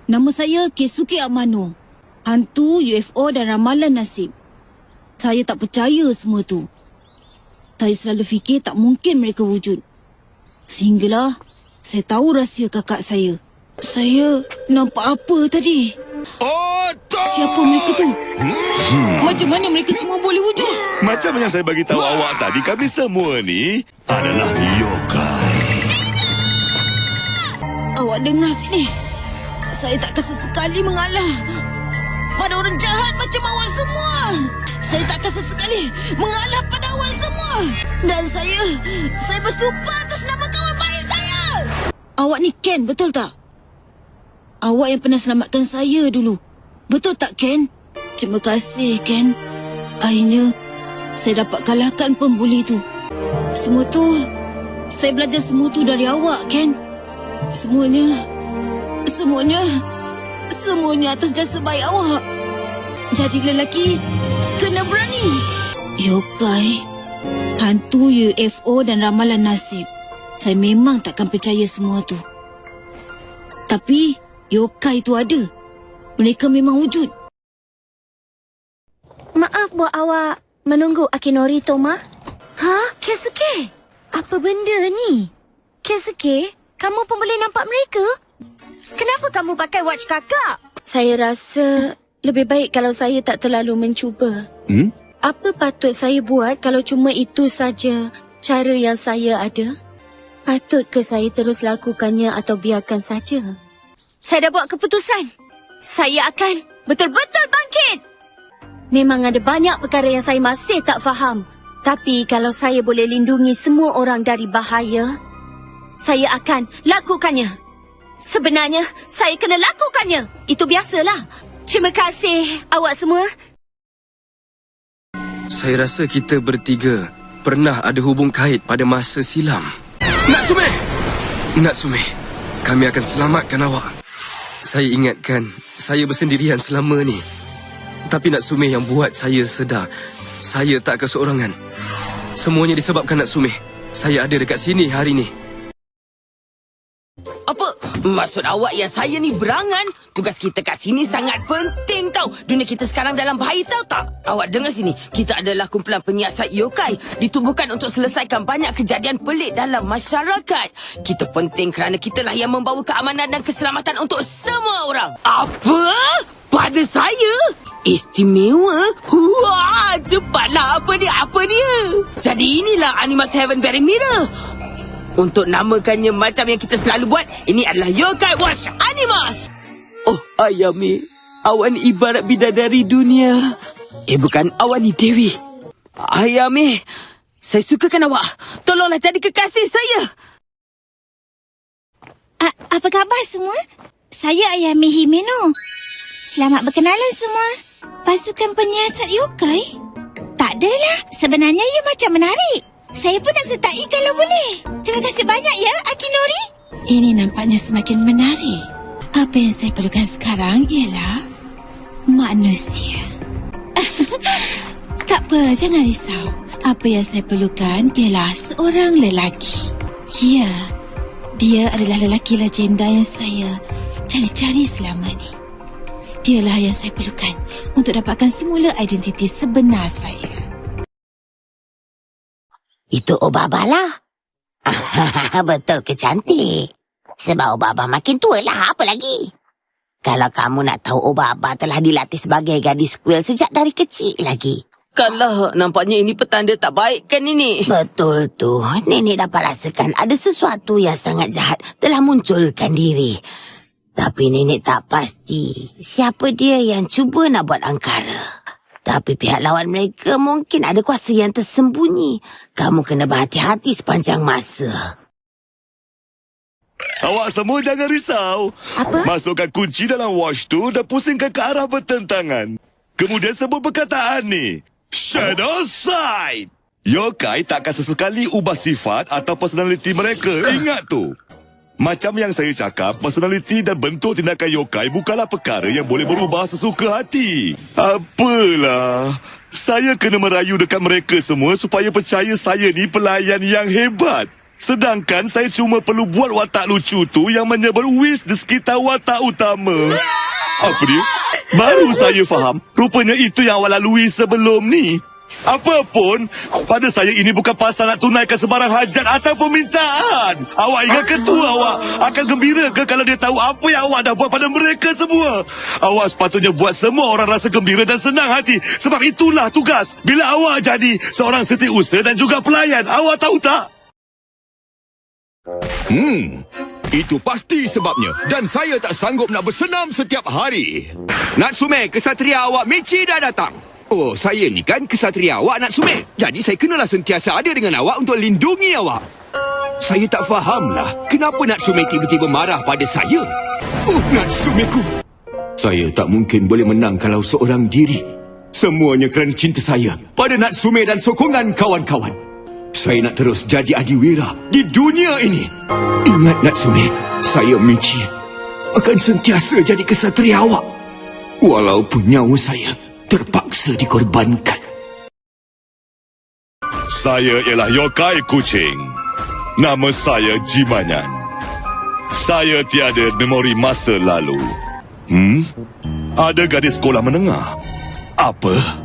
Nama saya Keisuke Amano. Hantu, UFO dan ramalan nasib. Saya tak percaya semua tu. Saya selalu fikir tak mungkin mereka wujud. Sehinggalah saya tahu rahsia kakak saya. Saya nampak apa tadi? Siapa mereka tu? Macam mana mereka semua boleh wujud? Macam yang saya bagi tahu awak tadi, kami semua ni adalah yokai. Awak dengar sini. Saya takkan sesekali mengalah pada orang jahat macam awak semua. Saya takkan sesekali mengalah pada awak semua. Dan saya bersumpah atas nama kawan baik saya. Awak ni Ken, betul tak? Awak yang pernah selamatkan saya dulu. Betul tak, Ken? Terima kasih, Ken. Akhirnya, saya dapat kalahkan pembuli tu. Semua tu, saya belajar semua tu dari awak, Ken. Semuanya atas jasa baik awak. Jadi lelaki, kena berani. Yokai, hantu, UFO dan ramalan nasib. Saya memang takkan percaya semua tu. Tapi, yokai tu ada. Mereka memang wujud. Maaf buat awak menunggu Akinori, Toma. Keisuke? Apa benda ni? Keisuke, kamu pun boleh nampak mereka? Kenapa kamu pakai watch kakak? Saya rasa lebih baik kalau saya tak terlalu mencuba. Apa patut saya buat kalau cuma itu saja cara yang saya ada? Patut ke saya terus lakukannya atau biarkan saja? Saya dah buat keputusan. Saya akan betul-betul bangkit. Memang ada banyak perkara yang saya masih tak faham. Tapi kalau saya boleh lindungi semua orang dari bahaya, saya akan lakukannya. Sebenarnya, saya kena lakukannya. Itu biasalah. Terima kasih awak semua. Saya rasa kita bertiga pernah ada hubung kait pada masa silam. Natsume, kami akan selamatkan awak. Saya ingatkan saya bersendirian selama ni. Tapi Natsume yang buat saya sedar saya tak keseorangan. Semuanya disebabkan Natsume. Saya ada dekat sini hari ni. Apa? Maksud awak yang saya ni berangan? Tugas kita kat sini sangat penting tau. Dunia kita sekarang dalam bahaya tahu tak? Awak dengar sini. Kita adalah kumpulan penyiasat yokai. Ditubuhkan untuk selesaikan banyak kejadian pelik dalam masyarakat. Kita penting kerana kitalah yang membawa keamanan dan keselamatan untuk semua orang. Apa? Pada saya? Istimewa? Wah, cepatlah apa dia? Jadi inilah Animus Heaven Bearing Mirror. Untuk namakannya macam yang kita selalu buat, ini adalah Yokai Watch Animus. Oh, Ayami, awan ibarat bidadari dunia. Bukan, awan ni Dewi. Ayami, saya sukakan awak. Tolonglah jadi kekasih saya. Apa khabar semua? Saya Ayami Himeno. Selamat berkenalan semua. Pasukan penyiasat yokai? Tak adalah. Sebenarnya ia macam menarik. Saya pun nak sertai kalau boleh. Terima kasih banyak ya, Akinori. Ini nampaknya semakin menarik. Apa yang saya perlukan sekarang ialah manusia. Tak apa, jangan risau. Apa yang saya perlukan ialah seorang lelaki. Ya, dia adalah lelaki legenda yang saya cari-cari selama ni. Dialah yang saya perlukan untuk dapatkan semula identiti sebenar saya. Itu Obaba lah. Betul ke cantik? Sebab Obaba makin tua lah, apa lagi? Kalau kamu nak tahu, Obaba telah dilatih sebagai gadis kuil sejak dari kecil lagi. Kalah, nampaknya ini petanda tak baik kan ini? Betul tu. Nenek dapat rasakan ada sesuatu yang sangat jahat telah munculkan diri. Tapi nenek tak pasti siapa dia yang cuba nak buat angkara. Tapi pihak lawan mereka mungkin ada kuasa yang tersembunyi. Kamu kena berhati-hati sepanjang masa. Awak semua jangan risau. Apa? Masukkan kunci dalam watch tu dan pusingkan ke arah bertentangan. Kemudian sebut perkataan ni. Shadow Side. Yokai takkan sesekali ubah sifat atau personaliti mereka. Ingat tu. Macam yang saya cakap, personaliti dan bentuk tindakan yokai bukanlah perkara yang boleh berubah sesuka hati. Apalah. Saya kena merayu dekat mereka semua supaya percaya saya ni pelayan yang hebat. Sedangkan saya cuma perlu buat watak lucu tu yang menyebut whiz di sekitar watak utama. Apa dia? Baru saya faham. Rupanya itu yang awak lalui sebelum ni. Apapun, pada saya ini bukan pasal nak tunaikan sebarang hajat atau permintaan. Awak ingat ketua awak akan gembira ke kalau dia tahu apa yang awak dah buat pada mereka semua? Awak sepatutnya buat semua orang rasa gembira dan senang hati. Sebab itulah tugas bila awak jadi seorang setiausaha dan juga pelayan. Awak tahu tak? Itu pasti sebabnya. Dan saya tak sanggup nak bersenam setiap hari. Natsume, kesatria awak Michi dah datang. Oh, saya ni kan kesatria awak, Natsume. Jadi saya kenalah sentiasa ada dengan awak untuk lindungi awak. Saya tak fahamlah kenapa Natsume tiba-tiba marah pada saya. Oh, Natsumeku. Saya tak mungkin boleh menang kalau seorang diri. Semuanya kerana cinta saya pada Natsume dan sokongan kawan-kawan. Saya nak terus jadi adiwira di dunia ini. Ingat, Natsume, saya Michi akan sentiasa jadi kesatria awak. Walaupun nyawa saya terpaksa dikorbankan. Saya ialah yokai kucing. Nama saya Jimanyan. Saya tiada memori masa lalu. Ada gadis sekolah menengah. Apa?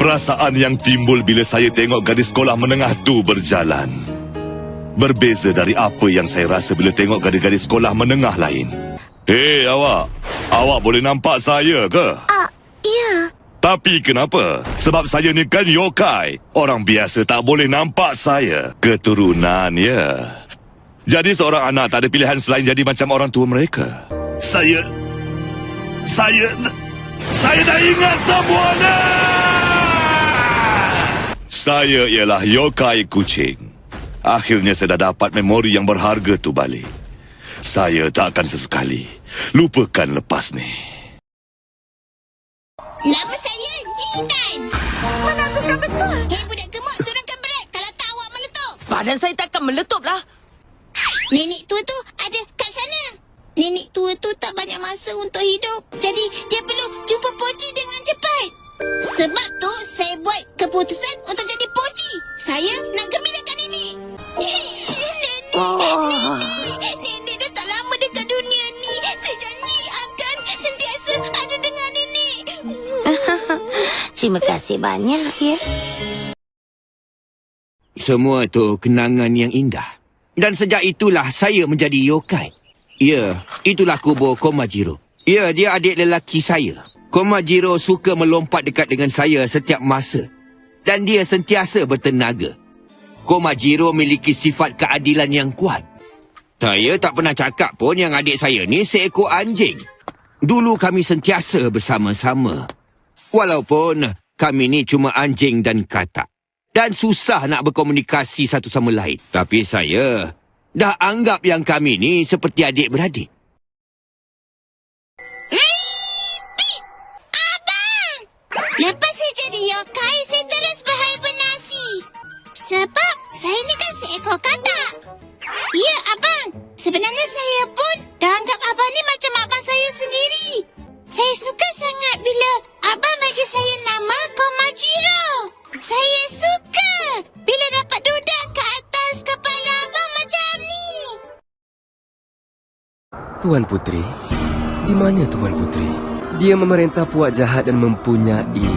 Perasaan yang timbul bila saya tengok gadis sekolah menengah tu berjalan berbeza dari apa yang saya rasa bila tengok gadis-gadis sekolah menengah lain. Hei, awak. Awak boleh nampak saya ke? Ya. Tapi kenapa? Sebab saya ni kan yokai. Orang biasa tak boleh nampak saya. Keturunan, ya. Jadi seorang anak tak ada pilihan selain jadi macam orang tua mereka. Saya dah ingat semuanya! Saya ialah yokai kucing. Akhirnya saya dah dapat memori yang berharga tu balik. Saya tak akan sesekali lupakan lepas ni. Nama saya Jinan. Menakutkan betul. Hei budak gemuk, turunkan berat. Kalau tak awak meletup. Badan saya takkan meletup lah. Nenek tua tu ada kat sana. Nenek tua tu tak banyak masa untuk hidup. Jadi dia perlu jumpa Poci dengan cepat. Sebab tu saya buat keputusan untuk jadi Poci. Saya nak gembirakan nenek. Nenek dah tak lama dekat dunia ni. Saya janji akan sentiasa ada dengan nenek. Terima kasih banyak, ya. Semua tu kenangan yang indah. Dan sejak itulah saya menjadi yokai. Ya, itulah kubur Komajiro. Ya, dia adik lelaki saya. Komajiro suka melompat dekat dengan saya setiap masa. Dan dia sentiasa bertenaga. Komajiro memiliki sifat keadilan yang kuat. Saya tak pernah cakap pun yang adik saya ni seekor anjing. Dulu kami sentiasa bersama-sama. Walaupun kami ni cuma anjing dan katak. Dan susah nak berkomunikasi satu sama lain. Tapi saya dah anggap yang kami ni seperti adik-beradik. Abang! Lepas saya jadi yokai, saya terus berhibernasi. Sebab saya ni kan seekor katak. Ya, Abang. Sebenarnya saya pun dah anggap Abang ni macam abang saya sendiri. Saya suka sangat bila Abang bagi saya nama Komajiro. Saya suka bila dapat duduk ke atas kepala Abang macam ni. Tuan Putri? Di mana Tuan Putri? Dia memerintah puak jahat dan mempunyai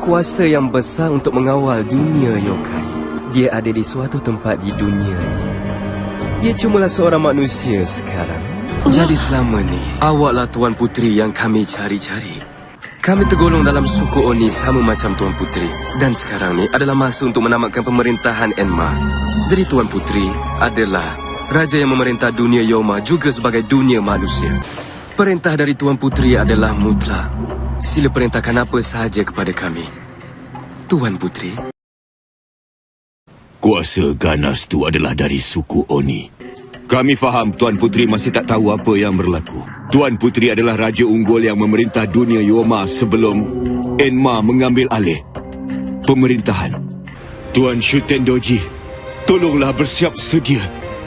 kuasa yang besar untuk mengawal dunia yokai. Dia ada di suatu tempat di dunia ni. Dia cumalah seorang manusia sekarang. Jadi selama ni, awaklah Tuan Putri yang kami cari-cari. Kami tergolong dalam suku Oni sama macam Tuan Putri. Dan sekarang ni adalah masa untuk menamatkan pemerintahan Enma. Jadi Tuan Putri adalah raja yang memerintah dunia Yoma juga sebagai dunia manusia. Perintah dari Tuan Putri adalah mutlak. Sila perintahkan apa sahaja kepada kami. Tuan Putri. Kuasa ganas tu adalah dari suku Oni. Kami faham Tuan Putri masih tak tahu apa yang berlaku. Tuan Putri adalah raja unggul yang memerintah dunia Yoma sebelum Enma mengambil alih pemerintahan. Tuan Shutendoji, tolonglah bersiap sedia.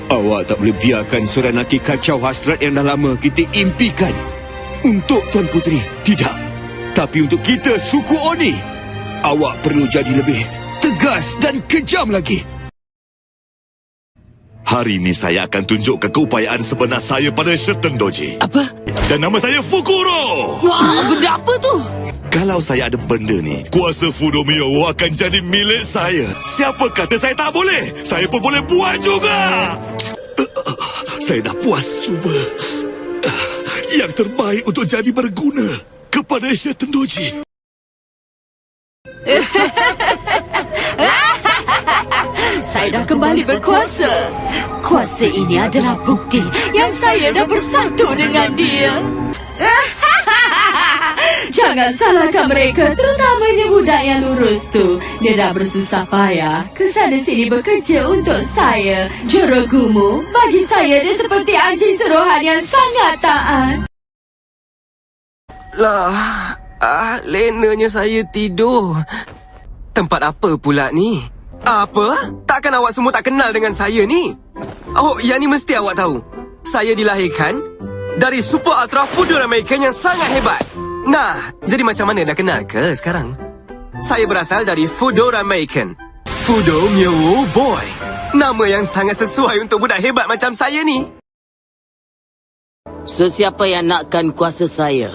Awak tak boleh biarkan Suranati kacau hasrat yang dah lama kita impikan. Untuk Tuan Putri, tidak. Tapi untuk kita, suku Oni, awak perlu jadi lebih tegas dan kejam lagi. Hari ini saya akan tunjukkan keupayaan sebenar saya pada Sheten Doji. Apa? Dan nama saya Fukuro. Wah, benda apa tu? Kalau saya ada benda ni, kuasa Fudo Miyowo akan jadi milik saya. Siapa kata saya tak boleh? Saya pun boleh buat juga. Saya dah puas cuba. Yang terbaik untuk jadi berguna kepada Sheten Doji. Saya dah kembali berkuasa. Kuasa ini adalah bukti yang saya dah bersatu dengan dia. Jangan salahkan mereka, terutamanya budak yang lurus tu. Dia dah bersusah payah kesana sini bekerja untuk saya. Jorogumu, bagi saya dia seperti anjing suruhan yang sangat taat. Lah, lenanya saya tidur. Tempat apa pula ni? Apa? Takkan awak semua tak kenal dengan saya ni? Oh, yang ni mesti awak tahu. Saya dilahirkan dari Super Ultra Fudo Ramekin yang sangat hebat. Nah, jadi macam mana dah kenal ke sekarang? Saya berasal dari Fudo Ramekin. Fudo Miyowo Boy. Nama yang sangat sesuai untuk budak hebat macam saya ni. Sesiapa yang nakkan kuasa saya,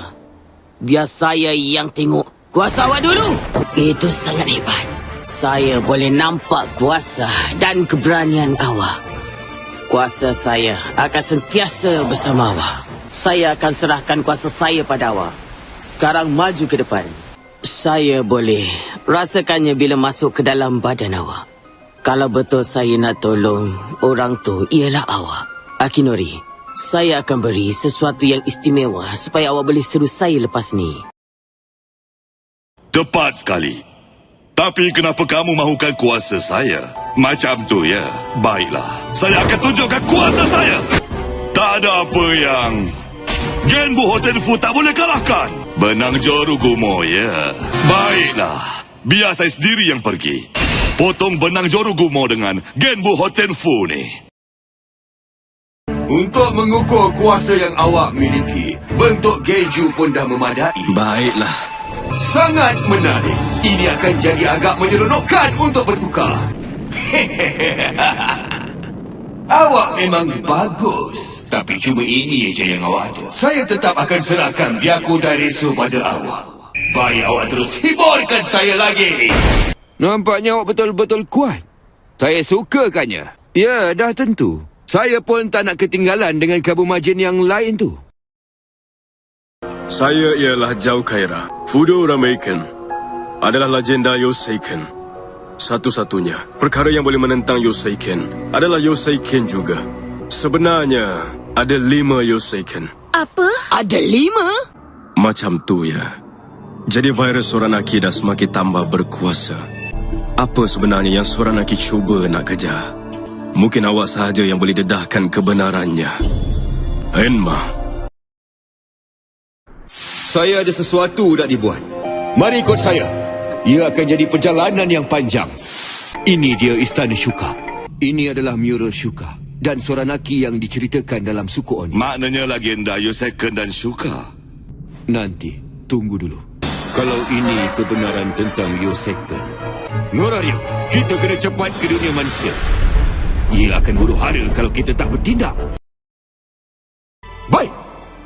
biar saya yang tengok kuasa awak dulu. Itu sangat hebat. Saya boleh nampak kuasa dan keberanian awak. Kuasa saya akan sentiasa bersama awak. Saya akan serahkan kuasa saya pada awak. Sekarang maju ke depan. Saya boleh rasakannya bila masuk ke dalam badan awak. Kalau betul saya nak tolong orang tu ialah awak, Akinori, saya akan beri sesuatu yang istimewa supaya awak boleh seru saya lepas ni. Tepat sekali. Tapi kenapa kamu mahukan kuasa saya? Macam tu ya. Baiklah, saya akan tunjukkan kuasa saya. Tak ada apa yang Genbu Hotenfu tak boleh kalahkan. Benang Jorugumo ya. Baiklah, biar saya sendiri yang pergi. Potong benang Jorugumo dengan Genbu Hotenfu ni. Untuk mengukur kuasa yang awak miliki, bentuk Genju pun dah memadai. Baiklah. Sangat menarik. Ini akan jadi agak menyeronokkan untuk bertukar. Awak memang bagus. Tapi cuma ini je yang awak ada. Saya tetap akan serahkan Byakuda Resu pada awak. Baik awak terus hiburkan saya lagi. Nampaknya awak betul-betul kuat. Saya sukakannya. Ya, dah tentu. Saya pun tak nak ketinggalan dengan kabur majin yang lain tu. Saya ialah Zhao Kaira. Fudo Ramekin adalah legenda Yoseiken. Satu-satunya perkara yang boleh menentang Yoseiken adalah Yoseiken juga. Sebenarnya ada 5 Yoseiken. Apa? Ada 5? Macam tu ya. Jadi virus Soranaki dah semakin tambah berkuasa. Apa sebenarnya yang Soranaki cuba nak kejar? Mungkin awak sahaja yang boleh dedahkan kebenarannya. Enma. Saya ada sesuatu nak dibuat. Mari ikut saya. Ia akan jadi perjalanan yang panjang. Ini dia Istana Shuka. Ini adalah mural Shuka dan Soranaki yang diceritakan dalam suku Oni. Maknanya legenda Yoseiken dan Shuka. Nanti, tunggu dulu. Kalau ini kebenaran tentang Yoseiken, Norario, kita kena cepat ke dunia manusia. Ia akan huru hara kalau kita tak bertindak. Baik,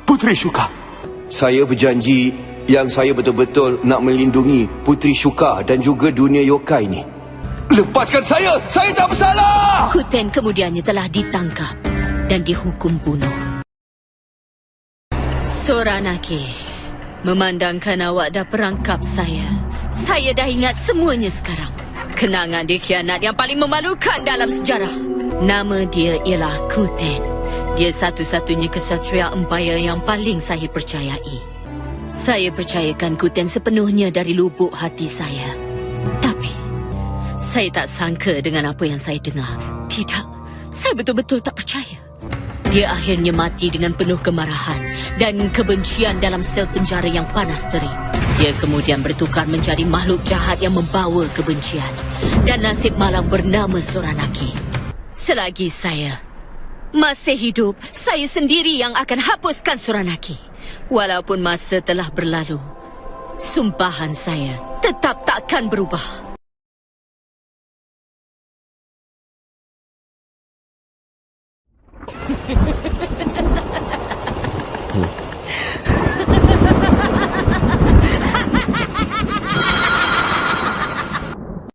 Puteri Shuka. Saya berjanji yang saya betul-betul nak melindungi Puteri Shuka dan juga dunia yokai ni. Lepaskan saya! Saya tak bersalah! Kuten kemudiannya telah ditangkap dan dihukum bunuh. Soranaki, memandangkan awak dah perangkap saya dah ingat semuanya sekarang. Kenangan dikhianat yang paling memalukan dalam sejarah. Nama dia ialah Kuten. Dia satu-satunya kesatria empayar yang paling saya percayai. Saya percayakan Kuten sepenuhnya dari lubuk hati saya. Tapi saya tak sangka dengan apa yang saya dengar. Tidak, saya betul-betul tak percaya. Dia akhirnya mati dengan penuh kemarahan dan kebencian dalam sel penjara yang panas terik. Dia kemudian bertukar menjadi makhluk jahat yang membawa kebencian. Dan nasib malang bernama Soranaki. Selagi saya masih hidup, saya sendiri yang akan hapuskan Soranaki. Walaupun masa telah berlalu, sumpahan saya tetap takkan berubah.